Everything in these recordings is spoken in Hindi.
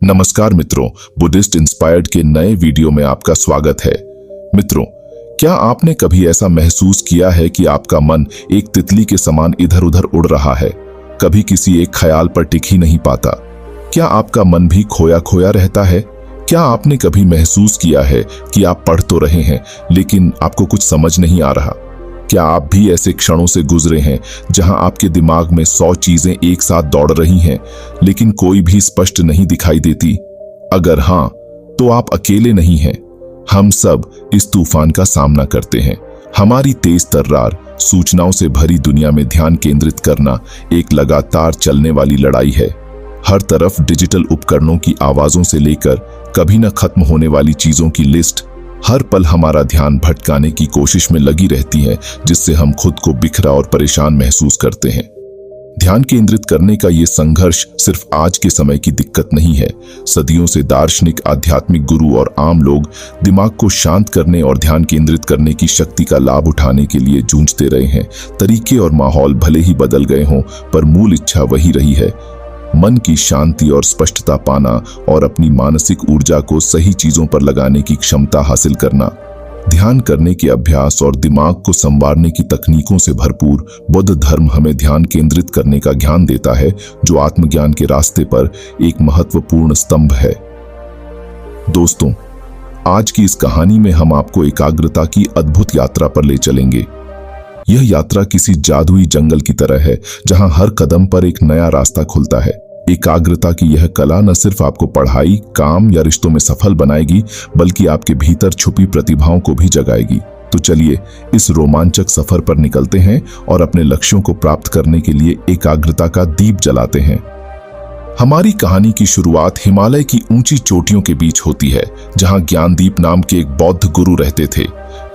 नमस्कार मित्रों, बुद्धिस्ट इंस्पायर्ड के नए वीडियो में आपका स्वागत है। मित्रों, क्या आपने कभी ऐसा महसूस किया है कि आपका मन एक तितली के समान इधर उधर उड़ रहा है, कभी किसी एक ख्याल पर टिक ही नहीं पाता? क्या आपका मन भी खोया खोया रहता है? क्या आपने कभी महसूस किया है कि आप पढ़ तो रहे हैं लेकिन आपको कुछ समझ नहीं आ रहा? क्या आप भी ऐसे क्षणों से गुजरे हैं जहां आपके दिमाग में 100 चीजें एक साथ दौड़ रही हैं लेकिन कोई भी स्पष्ट नहीं दिखाई देती? अगर हां, तो आप अकेले नहीं हैं। हम सब इस तूफान का सामना करते हैं। हमारी तेज तर्रार सूचनाओं से भरी दुनिया में ध्यान केंद्रित करना एक लगातार चलने वाली लड़ाई है। हर तरफ डिजिटल उपकरणों की आवाजों से लेकर कभी न खत्म होने वाली चीजों की लिस्ट हर पल हमारा ध्यान भटकाने की कोशिश में लगी रहती है, जिससे हम खुद को बिखरा और परेशान महसूस करते हैं। ध्यान केंद्रित करने का ये संघर्ष सिर्फ आज के समय की दिक्कत नहीं है। सदियों से दार्शनिक, आध्यात्मिक गुरु और आम लोग दिमाग को शांत करने और ध्यान केंद्रित करने की शक्ति का लाभ उठाने के लिए जूझते रहे हैं। तरीके और माहौल भले ही बदल गए हों, पर मूल इच्छा वही रही है: मन की शांति और स्पष्टता पाना और अपनी मानसिक ऊर्जा को सही चीजों पर लगाने की क्षमता हासिल करना। ध्यान करने के अभ्यास और दिमाग को संवारने की तकनीकों से भरपूर बौद्ध धर्म हमें ध्यान केंद्रित करने का ज्ञान देता है, जो आत्मज्ञान के रास्ते पर एक महत्वपूर्ण स्तंभ है। दोस्तों, आज की इस कहानी में हम आपको एकाग्रता की अद्भुत यात्रा पर ले चलेंगे। यह यात्रा किसी जादुई जंगल की तरह है, जहां हर कदम पर एक नया रास्ता खुलता है। एकाग्रता की यह कला न सिर्फ आपको पढ़ाई, काम या रिश्तों में सफल बनाएगी, बल्कि आपके भीतर छुपी प्रतिभाओं को भी जगाएगी। तो चलिए इस रोमांचक सफर पर निकलते हैं और अपने लक्ष्यों को प्राप्त करने के लिए एकाग्रता का दीप जलाते हैं। हमारी कहानी की शुरुआत हिमालय की ऊंची चोटियों के बीच होती है, जहां ज्ञानदीप नाम के एक बौद्ध गुरु रहते थे।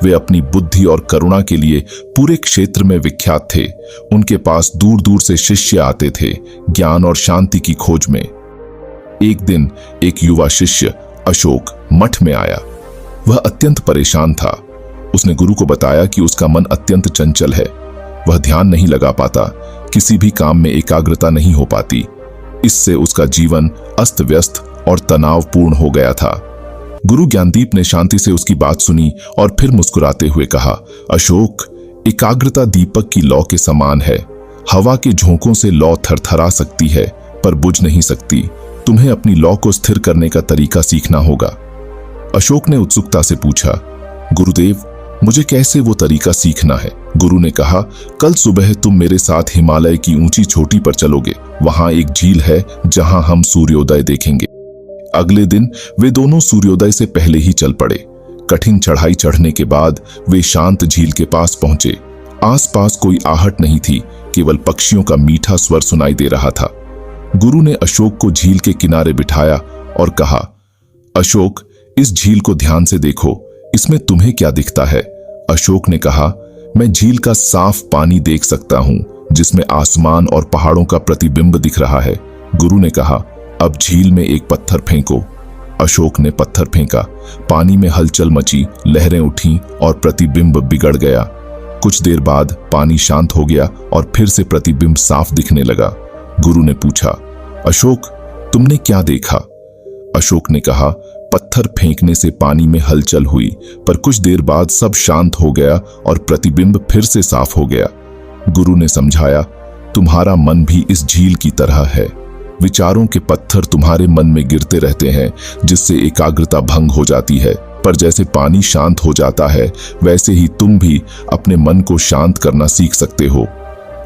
वे अपनी बुद्धि और करुणा के लिए पूरे क्षेत्र में विख्यात थे। उनके पास दूर दूर से शिष्य आते थे, ज्ञान और शांति की खोज में। एक दिन एक युवा शिष्य अशोक मठ में आया। वह अत्यंत परेशान था। उसने गुरु को बताया कि उसका मन अत्यंत चंचल है। वह ध्यान नहीं लगा पाता, किसी भी काम में एकाग्रता नहीं हो पाती। इससे उसका जीवन अस्त व्यस्त और तनावपूर्ण हो गया था। गुरु ज्ञानदीप ने शांति से उसकी बात सुनी और फिर मुस्कुराते हुए कहा, अशोक, एकाग्रता दीपक की लौ के समान है। हवा के झोंकों से लौ थरथरा सकती है, पर बुझ नहीं सकती। तुम्हें अपनी लौ को स्थिर करने का तरीका सीखना होगा। अशोक ने उत्सुकता से पूछा, गुरुदेव, मुझे कैसे वो तरीका सीखना है? गुरु ने कहा, कल सुबह तुम मेरे साथ हिमालय की ऊंची चोटी पर चलोगे। वहां एक झील है जहां हम सूर्योदय देखेंगे। अगले दिन वे दोनों सूर्योदय से पहले ही चल पड़े। कठिन चढ़ाई चढ़ने के बाद वे शांत झील के पास पहुंचे। आसपास कोई आहट नहीं थी, केवल पक्षियों का मीठा स्वर सुनाई दे रहा था। गुरु ने अशोक को झील के किनारे बिठाया और कहा, अशोक, इस झील को ध्यान से देखो, इसमें तुम्हें क्या दिखता है? अशोक ने कहा, मैं झील का साफ पानी देख सकता हूं, जिसमें आसमान और पहाड़ों का प्रतिबिंब दिख रहा है। गुरु ने कहा, अब झील में एक पत्थर फेंको। अशोक ने पत्थर फेंका। पानी में हलचल मची, लहरें उठी और प्रतिबिंब बिगड़ गया। कुछ देर बाद पानी शांत हो गया और फिर से प्रतिबिंब साफ दिखने लगा। गुरु ने पूछा, अशोक, तुमने क्या देखा? अशोक ने कहा, पत्थर फेंकने से पानी में हलचल हुई, पर कुछ देर बाद सब शांत हो गया और प्रतिबिंब फिर से साफ हो गया। गुरु ने समझाया, तुम्हारा मन भी इस झील की तरह है। विचारों के पत्थर तुम्हारे मन में गिरते रहते हैं, जिससे एकाग्रता भंग हो जाती है। पर जैसे पानी शांत हो जाता है, वैसे ही तुम भी अपने मन को शांत करना सीख सकते हो।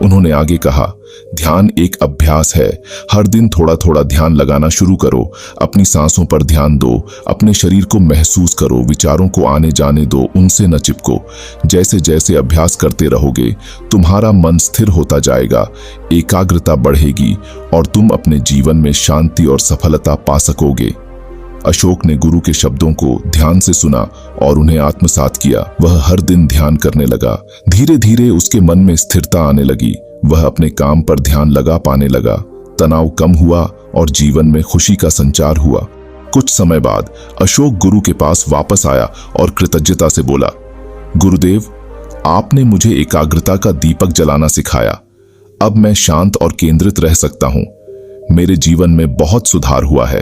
उन्होंने आगे कहा, ध्यान एक अभ्यास है। हर दिन थोड़ा थोड़ा ध्यान लगाना शुरू करो। अपनी सांसों पर ध्यान दो, अपने शरीर को महसूस करो, विचारों को आने जाने दो, उनसे न चिपको। जैसे जैसे अभ्यास करते रहोगे, तुम्हारा मन स्थिर होता जाएगा, एकाग्रता बढ़ेगी और तुम अपने जीवन में शांति और सफलता पा सकोगे। अशोक ने गुरु के शब्दों को ध्यान से सुना और उन्हें आत्मसात किया। वह हर दिन ध्यान करने लगा। धीरे धीरे उसके मन में स्थिरता आने लगी। वह अपने काम पर ध्यान लगा पाने लगा। तनाव कम हुआ और जीवन में खुशी का संचार हुआ। कुछ समय बाद अशोक गुरु के पास वापस आया और कृतज्ञता से बोला, गुरुदेव, आपने मुझे एकाग्रता का दीपक जलाना सिखाया। अब मैं शांत और केंद्रित रह सकता हूं। मेरे जीवन में बहुत सुधार हुआ है।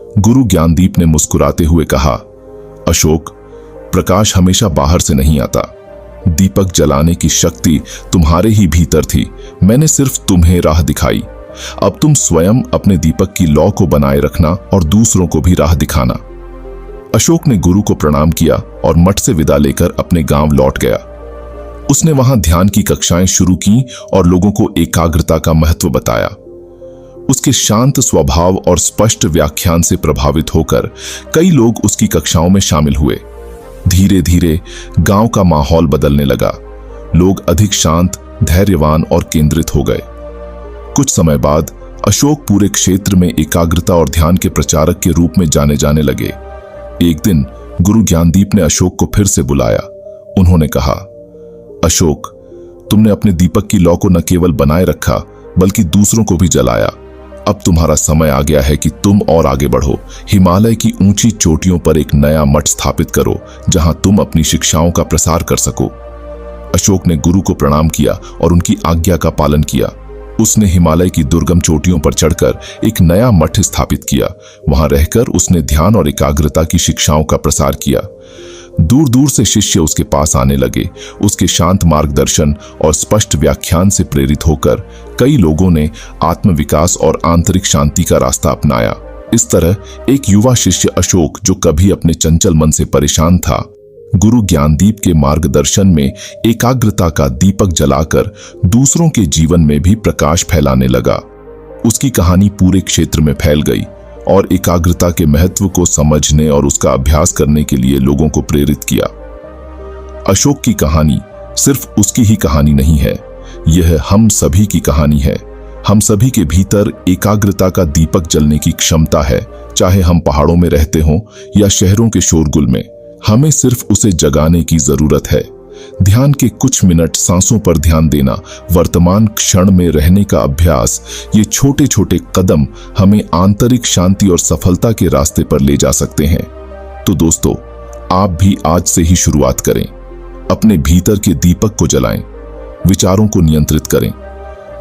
गुरु ज्ञानदीप ने मुस्कुराते हुए कहा, अशोक, प्रकाश हमेशा बाहर से नहीं आता। दीपक जलाने की शक्ति तुम्हारे ही भीतर थी। मैंने सिर्फ तुम्हें राह दिखाई। अब तुम स्वयं अपने दीपक की लौ को बनाए रखना और दूसरों को भी राह दिखाना। अशोक ने गुरु को प्रणाम किया और मठ से विदा लेकर अपने गांव लौट गया। उसने वहां ध्यान की कक्षाएं शुरू की और लोगों को एकाग्रता का महत्व बताया। उसके शांत स्वभाव और स्पष्ट व्याख्यान से प्रभावित होकर कई लोग उसकी कक्षाओं में शामिल हुए। धीरे धीरे गांव का माहौल बदलने लगा। लोग अधिक शांत, धैर्यवान और केंद्रित हो गए। कुछ समय बाद अशोक पूरे क्षेत्र में एकाग्रता और ध्यान के प्रचारक के रूप में जाने जाने लगे। एक दिन गुरु ज्ञानदीप ने अशोक को फिर से बुलाया। उन्होंने कहा, अशोक, तुमने अपने दीपक की लौ को न केवल बनाए रखा बल्कि दूसरों को भी जलाया। अब तुम्हारा समय आ गया है कि तुम और आगे बढ़ो। हिमालय की ऊंची चोटियों पर एक नया मठ स्थापित करो जहां तुम अपनी शिक्षाओं का प्रसार कर सको। अशोक ने गुरु को प्रणाम किया और उनकी आज्ञा का पालन किया। उसने हिमालय की दुर्गम चोटियों पर चढ़कर एक नया मठ स्थापित किया। वहां रहकर उसने ध्यान और एकाग्रता की शिक्षाओं का प्रसार किया। दूर दूर से शिष्य उसके पास आने लगे। उसके शांत मार्गदर्शन और स्पष्ट व्याख्यान से प्रेरित होकर कई लोगों ने आत्मविकास और आंतरिक शांति का रास्ता अपनाया। इस तरह एक युवा शिष्य अशोक, जो कभी अपने चंचल मन से परेशान था, गुरु ज्ञानदीप के मार्गदर्शन में एकाग्रता का दीपक जलाकर दूसरों के जीवन में भी प्रकाश फैलाने लगा। उसकी कहानी पूरे क्षेत्र में फैल गई और एकाग्रता के महत्व को समझने और उसका अभ्यास करने के लिए लोगों को प्रेरित किया। अशोक की कहानी सिर्फ उसकी ही कहानी नहीं है, यह हम सभी की कहानी है। हम सभी के भीतर एकाग्रता का दीपक जलने की क्षमता है, चाहे हम पहाड़ों में रहते हों या शहरों के शोरगुल में। हमें सिर्फ उसे जगाने की जरूरत है। ध्यान के कुछ मिनट, सांसों पर ध्यान देना, वर्तमान क्षण में रहने का अभ्यास, ये छोटे छोटे कदम हमें आंतरिक शांति और सफलता के रास्ते पर ले जा सकते हैं। तो दोस्तों, आप भी आज से ही शुरुआत करें। अपने भीतर के दीपक को जलाएं, विचारों को नियंत्रित करें,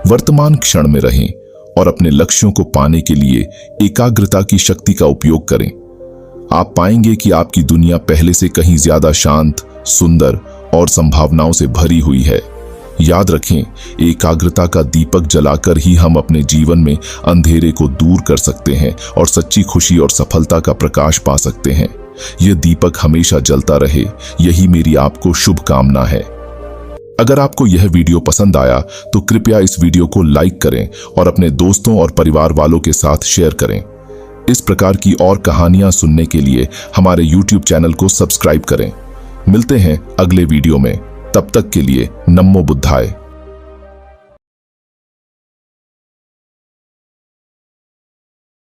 वर्तमान क्षण में रहें और अपने लक्ष्यों को पाने के लिए एकाग्रता की शक्ति का उपयोग करें। आप पाएंगे कि आपकी दुनिया पहले से कहीं ज्यादा शांत, सुंदर और संभावनाओं से भरी हुई है। याद रखें, एकाग्रता का दीपक जलाकर ही हम अपने जीवन में अंधेरे को दूर कर सकते हैं और सच्ची खुशी और सफलता का प्रकाश पा सकते हैं। यह दीपक हमेशा जलता रहे, यही मेरी आपको शुभकामना है। अगर आपको यह वीडियो पसंद आया तो कृपया इस वीडियो को लाइक करें और अपने दोस्तों और परिवार वालों के साथ शेयर करें। इस प्रकार की और कहानियां सुनने के लिए हमारे YouTube चैनल को सब्सक्राइब करें। मिलते हैं अगले वीडियो में। तब तक के लिए नमो बुद्धाय।